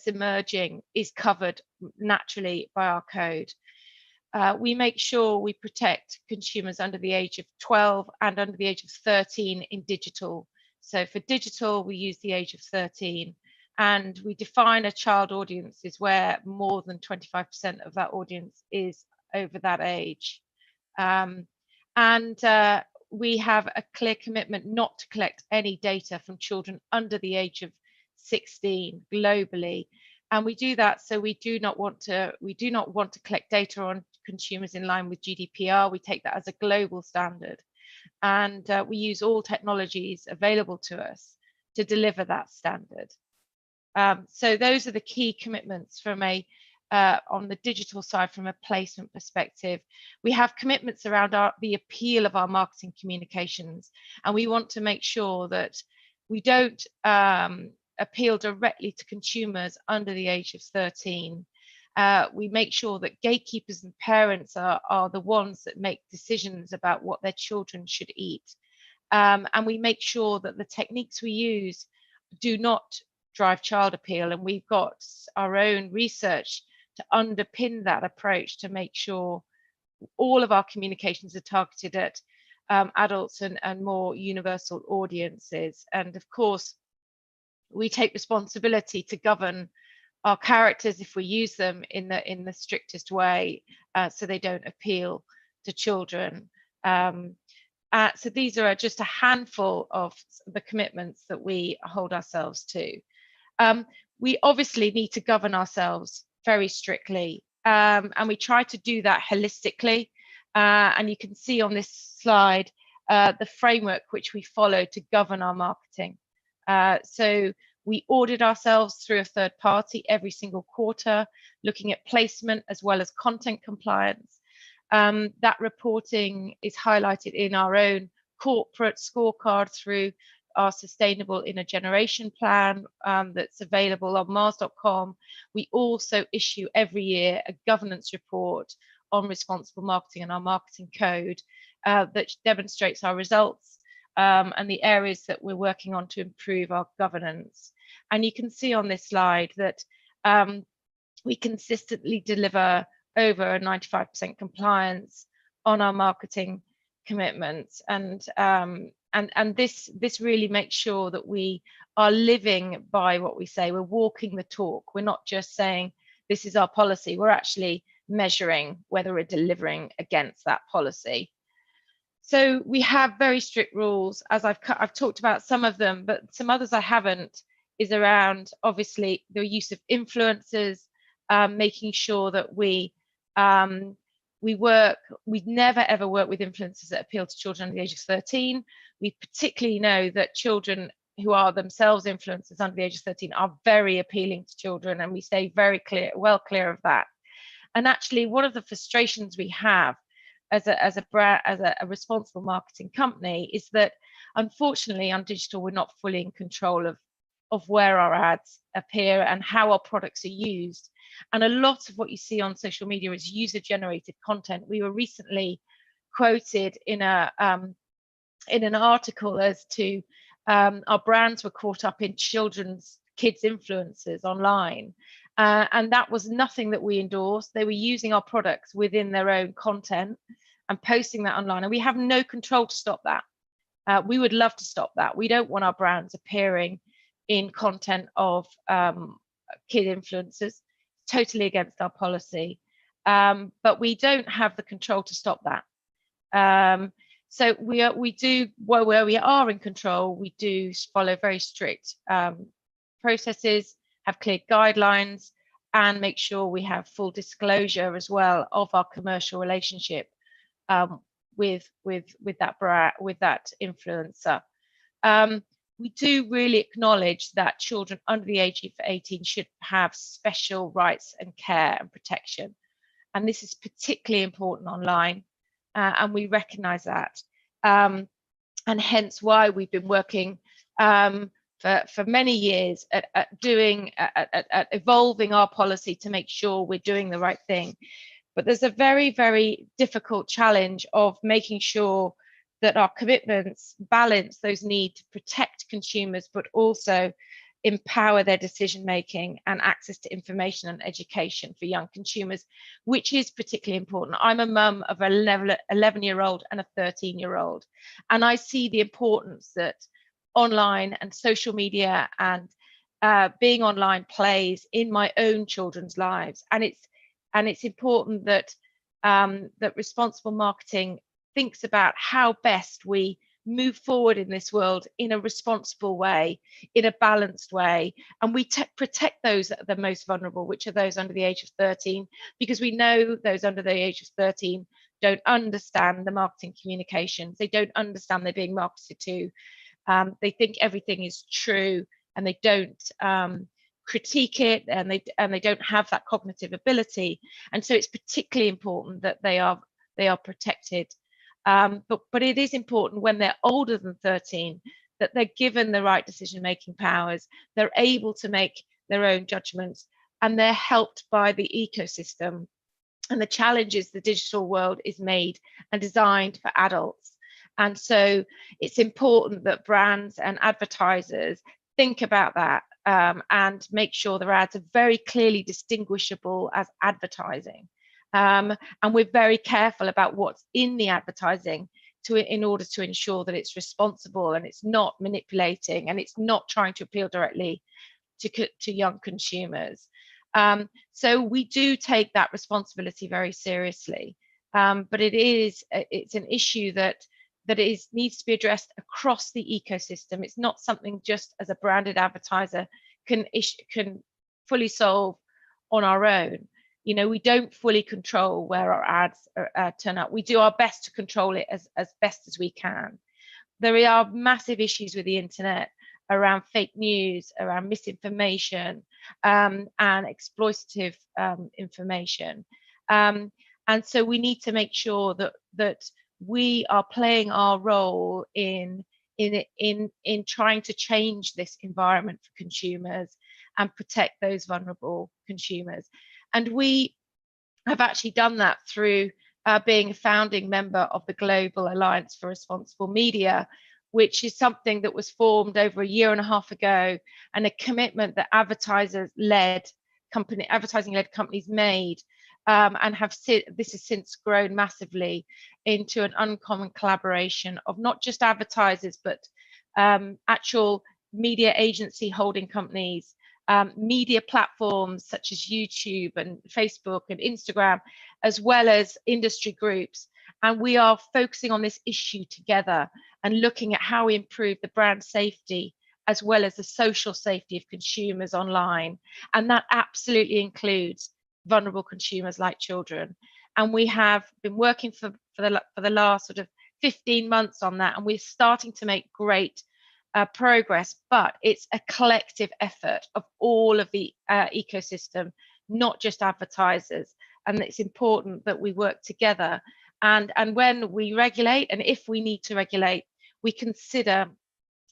emerging is covered naturally by our code. We make sure we protect consumers under the age of 12 and under the age of 13 in digital. So for digital, we use the age of 13, and we define a child audience is where more than 25% of that audience is over that age. We have a clear commitment not to collect any data from children under the age of 16 globally. And we do that so we do not want to collect data on consumers in line with GDPR. We take that as a global standard, and we use all technologies available to us to deliver that standard. So those are the key commitments from on the digital side. From a placement perspective, we have commitments around the appeal of our marketing communications, and we want to make sure that we don't appeal directly to consumers under the age of 13. We make sure that gatekeepers and parents are the ones that make decisions about what their children should eat. And we make sure that the techniques we use do not drive child appeal. And we've got our own research to underpin that approach to make sure all of our communications are targeted at adults and more universal audiences. And of course, we take responsibility to govern our characters if we use them in the strictest way, so they don't appeal to children. So these are just a handful of the commitments that we hold ourselves to. We obviously need to govern ourselves very strictly, and we try to do that holistically. And you can see on this slide the framework which we follow to govern our marketing. So we audit ourselves through a third party every single quarter, looking at placement as well as content compliance. That reporting is highlighted in our own corporate scorecard through our Sustainable Inner Generation plan that's available on Mars.com. We also issue every year a governance report on responsible marketing and our marketing code that demonstrates our results and the areas that we're working on to improve our governance. And you can see on this slide that we consistently deliver over a 95% compliance on our marketing commitments, and this really makes sure that we are living by what we say. We're walking the talk. We're not just saying this is our policy. We're actually measuring whether we're delivering against that policy. So we have very strict rules, as I've talked about some of them, but some others I haven't, is around obviously the use of influencers, making sure that we never ever work with influencers that appeal to children under the age of 13. We particularly know that children who are themselves influencers under the age of 13 are very appealing to children, and we stay very well clear of that. And actually, one of the frustrations we have as a responsible marketing company is that, unfortunately, on digital, we're not fully in control of where our ads appear and how our products are used. And a lot of what you see on social media is user-generated content. We were recently quoted in an article as to our brands were caught up in kids influencers online. And that was nothing that we endorsed. They were using our products within their own content and posting that online, and we have no control to stop that. We would love to stop that. We don't want our brands appearing in content of kid influencers. Totally against our policy, but we don't have the control to stop that. So where we are in control, we do follow very strict processes, have clear guidelines, and make sure we have full disclosure as well of our commercial relationship with that influencer. We do really acknowledge that children under the age of 18 should have special rights and care and protection, and this is particularly important online, and we recognise that, and hence why we've been working for many years at evolving our policy to make sure we're doing the right thing. But there's a very, very difficult challenge of making sure that our commitments balance those needs to protect consumers, but also empower their decision making and access to information and education for young consumers, which is particularly important. I'm a mum of an 11-year-old and a 13-year-old, and I see the importance that online and social media and being online plays in my own children's lives. And it's important that that responsible marketing thinks about how best we move forward in this world in a responsible way, in a balanced way, and we protect those that are the most vulnerable, which are those under the age of 13, because we know those under the age of 13 don't understand the marketing communications. They don't understand they're being marketed to. They think everything is true, and they don't critique it, and they don't have that cognitive ability. And so it's particularly important that they are protected. But it is important when they're older than 13 that they're given the right decision-making powers, they're able to make their own judgments, and they're helped by the ecosystem and the challenges the digital world is made and designed for adults. And so it's important that brands and advertisers think about that and make sure their ads are very clearly distinguishable as advertising. And we're very careful about what's in the advertising in order to ensure that it's responsible and it's not manipulating and it's not trying to appeal directly to young consumers. So we do take that responsibility very seriously, but it's an issue that needs to be addressed across the ecosystem. It's not something just as a branded advertiser can fully solve on our own. You know, we don't fully control where our ads turn up. We do our best to control it as best as we can. There are massive issues with the internet around fake news, around misinformation, and exploitative information. And so we need to make sure that we are playing our role in trying to change this environment for consumers and protect those vulnerable consumers. And we have actually done that through being a founding member of the Global Alliance for Responsible Media, which is something that was formed over a year and a half ago, and a commitment that advertising-led companies made and this has since grown massively into an uncommon collaboration of not just advertisers, but actual media agency holding companies, media platforms such as YouTube and Facebook and Instagram, as well as industry groups. And we are focusing on this issue together and looking at how we improve the brand safety as well as the social safety of consumers online. And that absolutely includes vulnerable consumers like children. And we have been working for the last sort of 15 months on that, and we're starting to make great progress, but it's a collective effort of all of the ecosystem, not just advertisers. And it's important that we work together. And when we regulate, and if we need to regulate, we consider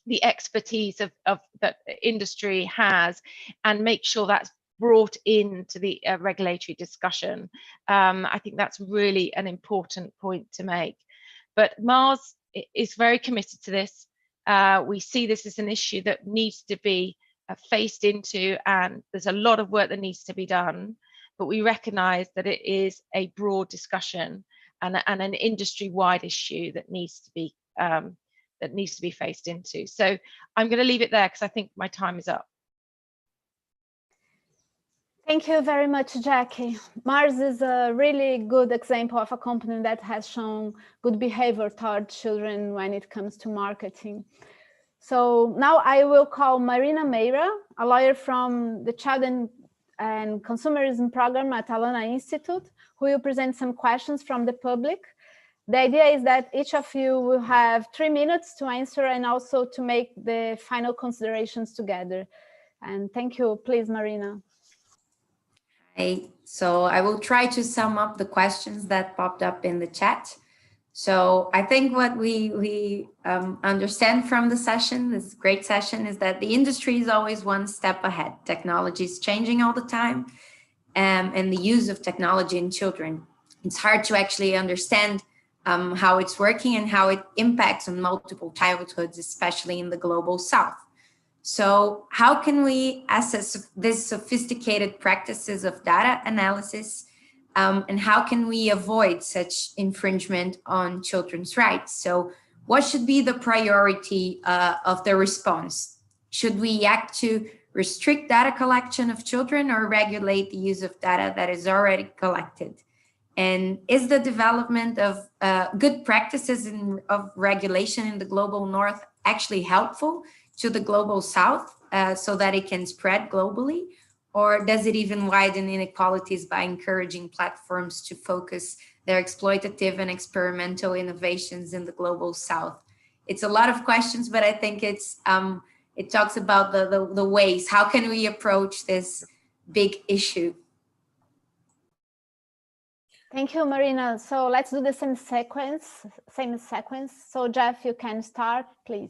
the expertise of that industry has and make sure that's brought into the regulatory discussion. I think that's really an important point to make. But Mars is very committed to this. We see this as an issue that needs to be faced into, and there's a lot of work that needs to be done, but we recognize that it is a broad discussion and an industry-wide issue that needs to be faced into. So I'm going to leave it there because I think my time is up. Thank you very much, Jackie. Mars is a really good example of a company that has shown good behavior toward children when it comes to marketing. So now I will call Marina Meira, a lawyer from the Child and Consumerism Program at Alana Institute, who will present some questions from the public. The idea is that each of you will have 3 minutes to answer and also to make the final considerations together. And thank you. Please, Marina. So I will try to sum up the questions that popped up in the chat. So I think what we understand from the session, this great session, is that the industry is always one step ahead. Technology is changing all the time, and the use of technology in children. It's hard to actually understand how it's working and how it impacts on multiple childhoods, especially in the global South. So how can we assess these sophisticated practices of data analysis, and how can we avoid such infringement on children's rights? So what should be the priority of the response? Should we act to restrict data collection of children or regulate the use of data that is already collected? And is the development of good practices of regulation in the global North actually helpful to the global South so that it can spread globally? Or does it even widen inequalities by encouraging platforms to focus their exploitative and experimental innovations in the global South? It's a lot of questions, but I think it talks about the ways. How can we approach this big issue? Thank you, Marina. So let's do the same sequence. So Jeff, you can start, please.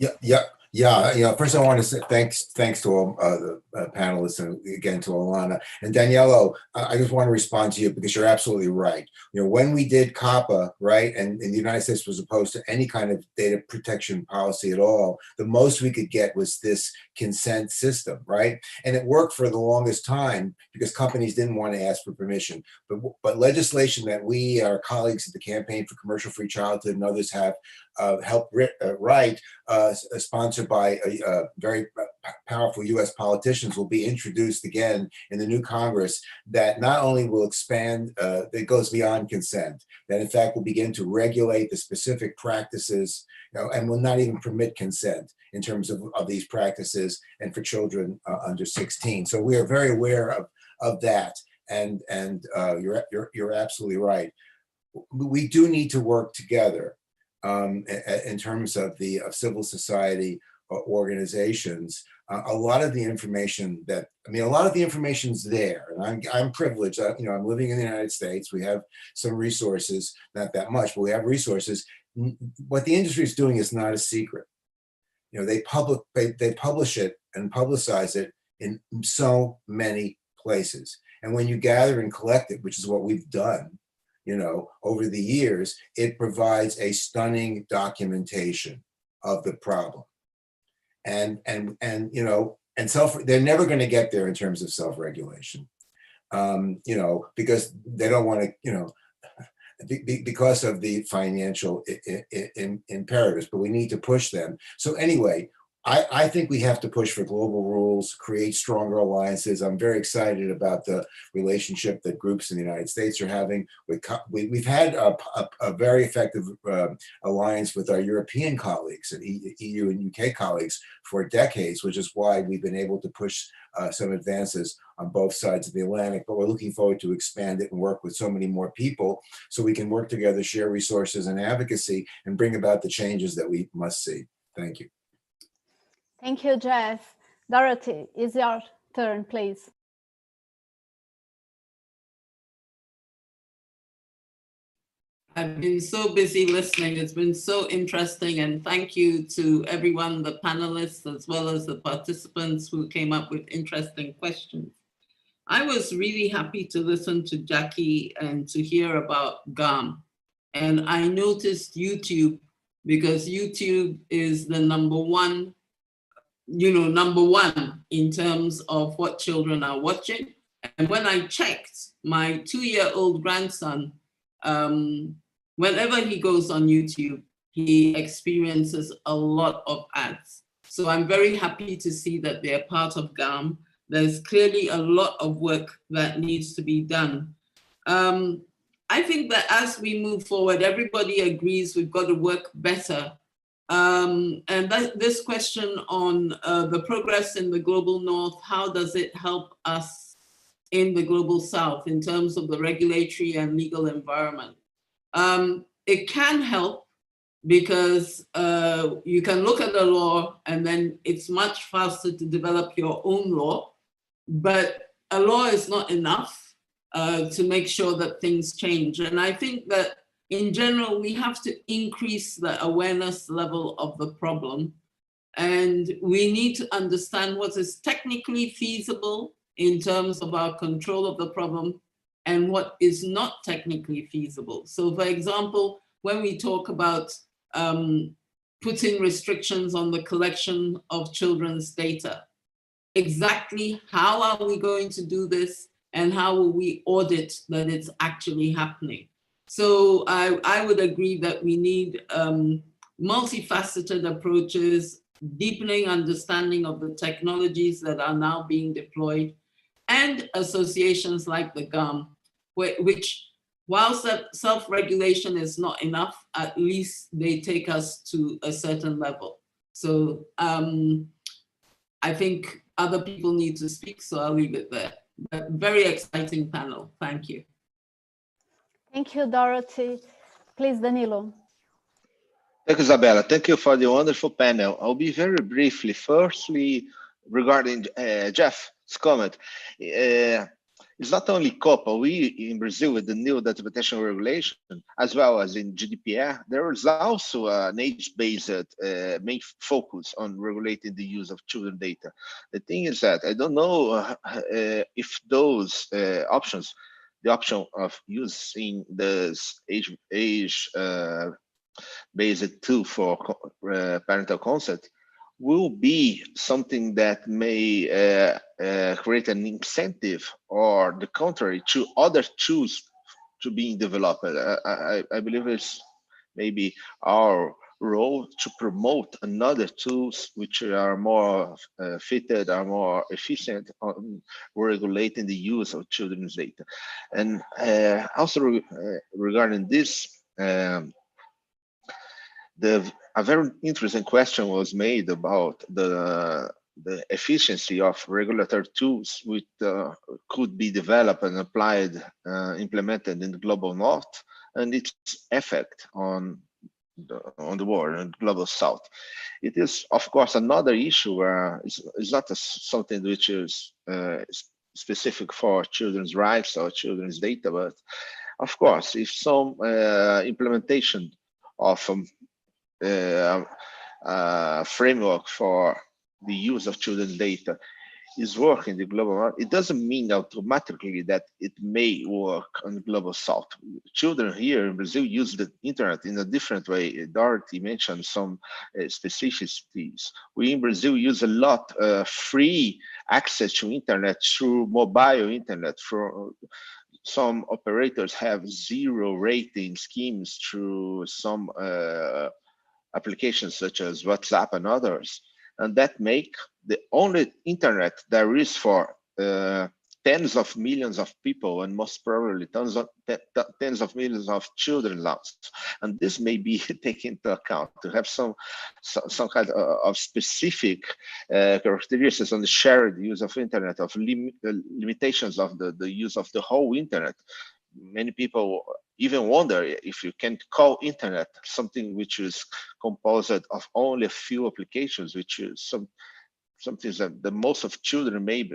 Yeah. First I want to say thanks to all the panelists, and again to Alana and Daniello. I just want to respond to you because you're absolutely right. When we did COPPA, right, and the United States was opposed to any kind of data protection policy at all, the most we could get was this consent system, right? And it worked for the longest time because companies didn't want to ask for permission. But legislation that we, our colleagues at the Campaign for Commercial-Free Childhood and others have helped write, sponsored by very powerful US politicians, will be introduced again in the new Congress, that not only will expand, that goes beyond consent, that in fact will begin to regulate the specific practices, and will not even permit consent in terms of these practices and for children under 16. So we are very aware of that, and you're absolutely right. We do need to work together in terms of civil society organizations. A lot of the information information's there, and I'm privileged. I'm living in the United States. We have some resources, not that much, but we have resources. What the industry is doing is not a secret. They publish it and publicize it in so many places. And when you gather and collect it, which is what we've done, over the years, it provides a stunning documentation of the problem. And they're never going to get there in terms of self-regulation. you know, because they don't want to, you know, because of the financial imperatives, but we need to push them. So anyway, I think we have to push for global rules, create stronger alliances. I'm very excited about the relationship that groups in the United States are having. We've had a very effective alliance with our European colleagues and EU and UK colleagues for decades, which is why we've been able to push some advances on both sides of the Atlantic. But we're looking forward to expand it and work with so many more people so we can work together, share resources and advocacy, and bring about the changes that we must see. Thank you. Thank you, Jeff. Dorothy, it's your turn, please. I've been so busy listening. It's been so interesting. And thank you to everyone, the panelists, as well as the participants who came up with interesting questions. I was really happy to listen to Jackie and to hear about GARM. And I noticed YouTube, because YouTube is the number one in terms of what children are watching. And when I checked, my 2-year-old grandson, whenever he goes on YouTube, he experiences a lot of ads. So I'm very happy to see that they're part of GARM. There's clearly a lot of work that needs to be done. I think that as we move forward, everybody agrees we've got to work better. And this question on the progress in the global north, how does it help us in the global south in terms of the regulatory and legal environment? It can help because you can look at the law and then it's much faster to develop your own law, but a law is not enough to make sure that things change. And I think that in general, we have to increase the awareness level of the problem. And we need to understand what is technically feasible in terms of our control of the problem and what is not technically feasible. So for example, when we talk about putting restrictions on the collection of children's data, exactly how are we going to do this and how will we audit that it's actually happening? So I would agree that we need multifaceted approaches, deepening understanding of the technologies that are now being deployed, and associations like the GARM, which, whilst self-regulation is not enough, at least they take us to a certain level. So I think other people need to speak, so I'll leave it there. But very exciting panel. Thank you. Thank you, Dorothy. Please, Danilo. Thank you, Isabella. Thank you for the wonderful panel. I'll be very briefly. Firstly, regarding Jeff's comment, it's not only COPA. We in Brazil, with the new data protection regulation, as well as in GDPR, there is also an age-based main focus on regulating the use of children data. The thing is that I don't know if those options, the option of using this age-based tool for parental consent will be something that may create an incentive, or the contrary, to other tools to being developed. I believe it's maybe our role to promote another tools which are more fitted, are more efficient on regulating the use of children's data. And also regarding this, a very interesting question was made about the efficiency of regulatory tools which could be developed and applied, implemented in the global north, and its effect on the world and global south. It is, of course, another issue where it's not something which is specific for children's rights or children's data, but of course, if some implementation of framework for the use of children's data is working in the global north, it doesn't mean automatically that it may work on the global south. Children here in Brazil use the internet in a different way. Dorothy mentioned some specificities. We in Brazil use a lot free access to internet through mobile internet. For some operators have zero rating schemes through some applications such as WhatsApp and others, and that make the only internet there is for tens of millions of people, and most probably tens of millions of children lost. And this may be taken into account to have some kind of specific characteristics on the shared use of internet, of limitations of the use of the whole internet. Many people even wonder if you can call internet something which is composed of only a few applications, which is something that the most of children may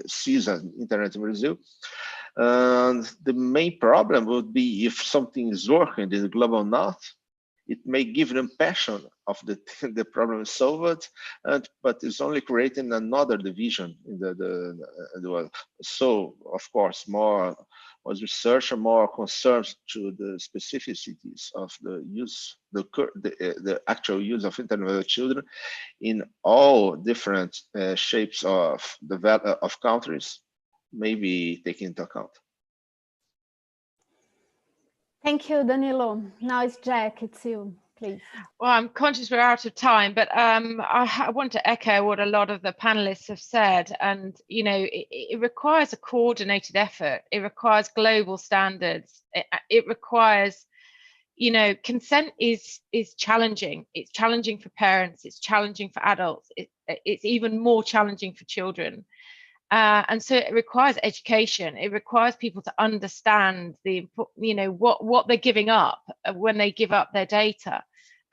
sees as internet in Brazil. And the main problem would be if something is working in the global north, it may give an impression of the problem is solved, but it's only creating another division in the world. So, of course, more research and more concerns to the specificities of the use, the actual use of internet with children in all different shapes of of countries may be taken into account. Thank you, Danilo. Now it's Jack, it's you, please. Well, I'm conscious we're out of time, but I want to echo what a lot of the panelists have said. And, you know, it requires a coordinated effort. It requires global standards. It requires, you know, consent is challenging. It's challenging for parents. It's challenging for adults. It's even more challenging for children. And so it requires education. It requires people to understand you know, what they're giving up when they give up their data,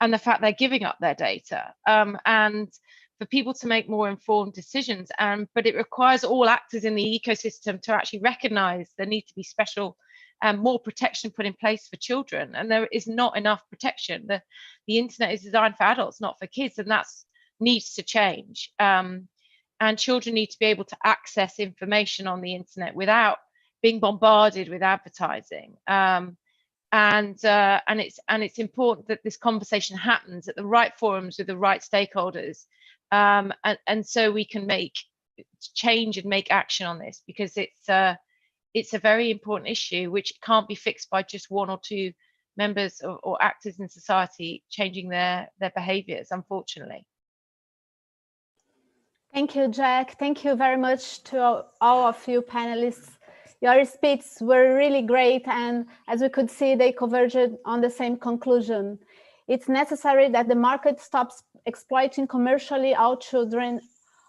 and the fact they're giving up their data, and for people to make more informed decisions. But it requires all actors in the ecosystem to actually recognize there needs to be special more protection put in place for children, and there is not enough protection. The internet is designed for adults, not for kids, and that needs to change. And children need to be able to access information on the internet without being bombarded with advertising. And it's important that this conversation happens at the right forums with the right stakeholders, and so we can make change and make action on this, because it's a very important issue which can't be fixed by just one or two members or actors in society changing their behaviors, unfortunately. Thank you, Jack. Thank you very much to all of you panelists. Your speeches were really great, and as we could see, they converged on the same conclusion. It's necessary that the market stops exploiting commercially all children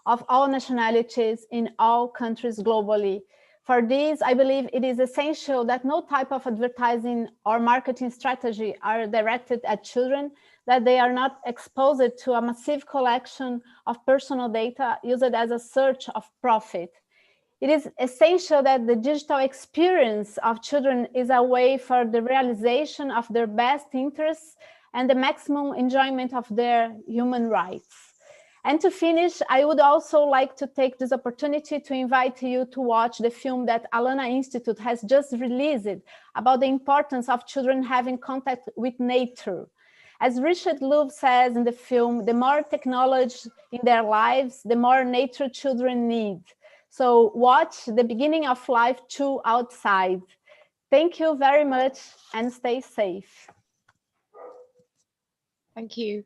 of all nationalities in all countries globally. For this, I believe it is essential that no type of advertising or marketing strategy are directed at children, that they are not exposed to a massive collection of personal data used as a search of profit. It is essential that the digital experience of children is a way for the realization of their best interests and the maximum enjoyment of their human rights. And to finish, I would also like to take this opportunity to invite you to watch the film that Alana Institute has just released about the importance of children having contact with nature. As Richard Louv says in the film, the more technology in their lives, the more nature children need. So watch The Beginning of Life 2 outside. Thank you very much and stay safe. Thank you.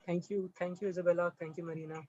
Thank you, Isabella. Thank you, Marina.